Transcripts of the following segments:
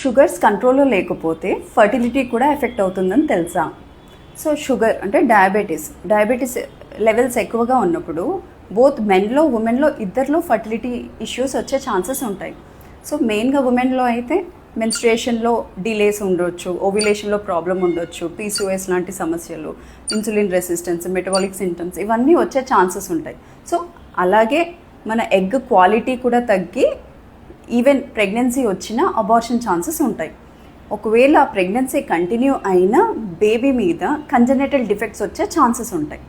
Sugars కంట్రోల్లో లేకపోతే fertility కూడా ఎఫెక్ట్ అవుతుందని తెలుసా? సో షుగర్ అంటే డయాబెటీస్ లెవెల్స్ ఎక్కువగా ఉన్నప్పుడు బోత్ మెన్లో ఉమెన్లో ఇద్దరిలో ఫర్టిలిటీ ఇష్యూస్ వచ్చే ఛాన్సెస్ ఉంటాయి. సో మెయిన్గా ఉమెన్లో అయితే మెన్స్ట్రుయేషన్లో డిలేస్ ఉండొచ్చు, ఓవ్యులేషన్లో ప్రాబ్లం ఉండొచ్చు, పీసీఓఎస్ లాంటి సమస్యలు, ఇన్సులిన్ రెసిస్టెన్స్, మెటబాలిక్ సింటమ్స్ ఇవన్నీ వచ్చే ఛాన్సెస్ ఉంటాయి. సో అలాగే మన ఎగ్ క్వాలిటీ కూడా తగ్గి ఈవెన్ ప్రెగ్నెన్సీ వచ్చినా అబార్షన్ ఛాన్సెస్ ఉంటాయి. ఒకవేళ ప్రెగ్నెన్సీ కంటిన్యూ అయినా బేబీ మీద కంజనైటల్ డిఫెక్ట్స్ వచ్చే ఛాన్సెస్ ఉంటాయి.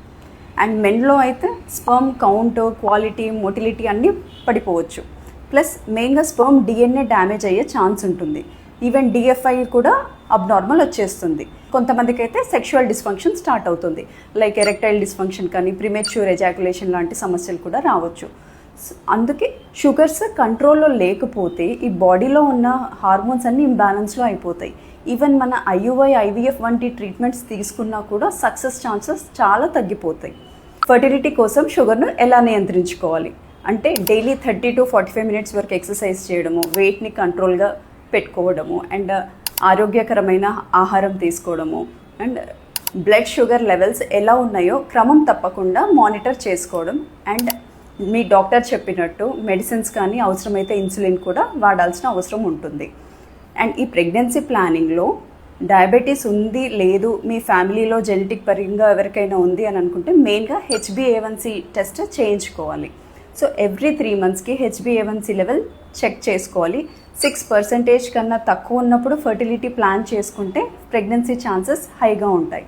అండ్ మెన్లో అయితే స్పర్మ్ కౌంట్, క్వాలిటీ, మొటిలిటీ అన్నీ పడిపోవచ్చు. ప్లస్ మెయిన్గా స్పర్మ్ డిఎన్ఏ డ్యామేజ్ అయ్యే ఛాన్స్ ఉంటుంది. ఈవెన్ డిఎఫ్ఐ కూడా అబ్నార్మల్ వచ్చేస్తుంది. కొంతమందికి అయితే సెక్షువల్ డిస్ఫంక్షన్ స్టార్ట్ అవుతుంది, లైక్ ఎరెక్టైల్ డిస్ఫంక్షన్ కానీ ప్రీమెచ్యూర్ ఎజాక్యులేషన్ లాంటి సమస్యలు కూడా రావచ్చు. అందుకే షుగర్స్ కంట్రోల్లో లేకపోతే ఈ బాడీలో ఉన్న హార్మోన్స్ అన్నీ ఇంబ్యాలెన్స్లో అయిపోతాయి. ఈవెన్ మన ఐయుఐ, ఐవీఎఫ్ వంటి ట్రీట్మెంట్స్ తీసుకున్నా కూడా సక్సెస్ ఛాన్సెస్ చాలా తగ్గిపోతాయి. ఫర్టిలిటీ కోసం షుగర్ను ఎలా నియంత్రించుకోవాలి అంటే డైలీ 30 to 45 మినిట్స్ వరకు ఎక్సర్సైజ్ చేయడము, వెయిట్ని కంట్రోల్గా పెట్టుకోవడము, అండ్ ఆరోగ్యకరమైన ఆహారం తీసుకోవడము, అండ్ బ్లడ్ షుగర్ లెవెల్స్ ఎలా ఉన్నాయో క్రమం తప్పకుండా మానిటర్ చేసుకోవడం, అండ్ మీ డాక్టర్ చెప్పినట్టు మెడిసిన్స్ కానీ అవసరమైతే ఇన్సులిన్ కూడా వాడాల్సిన అవసరం ఉంటుంది. అండ్ ఈ ప్రెగ్నెన్సీ ప్లానింగ్లో డయాబెటీస్ ఉంది లేదు, మీ ఫ్యామిలీలో జెనెటిక్ పరంగా ఎవరికైనా ఉంది అని అనుకుంటే మెయిన్గా HbA1c టెస్ట్ చేయించుకోవాలి. సో ఎవ్రీ 3 monthsకి HbA1c లెవెల్ చెక్ చేసుకోవాలి. 6% కన్నా తక్కువ ఉన్నప్పుడు ఫర్టిలిటీ ప్లాన్ చేసుకుంటే ప్రెగ్నెన్సీ ఛాన్సెస్ హైగా ఉంటాయి.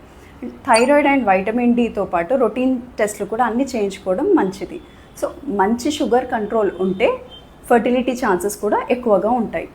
థైరాయిడ్ అండ్ వైటమిన్ డితో పాటు రొటీన్ టెస్ట్లు కూడా అన్నీ చేయించుకోవడం మంచిది. సో మంచి షుగర్ కంట్రోల్ ఉంటే ఫర్టిలిటీ ఛాన్సెస్ కూడా ఎక్కువగా ఉంటాయి.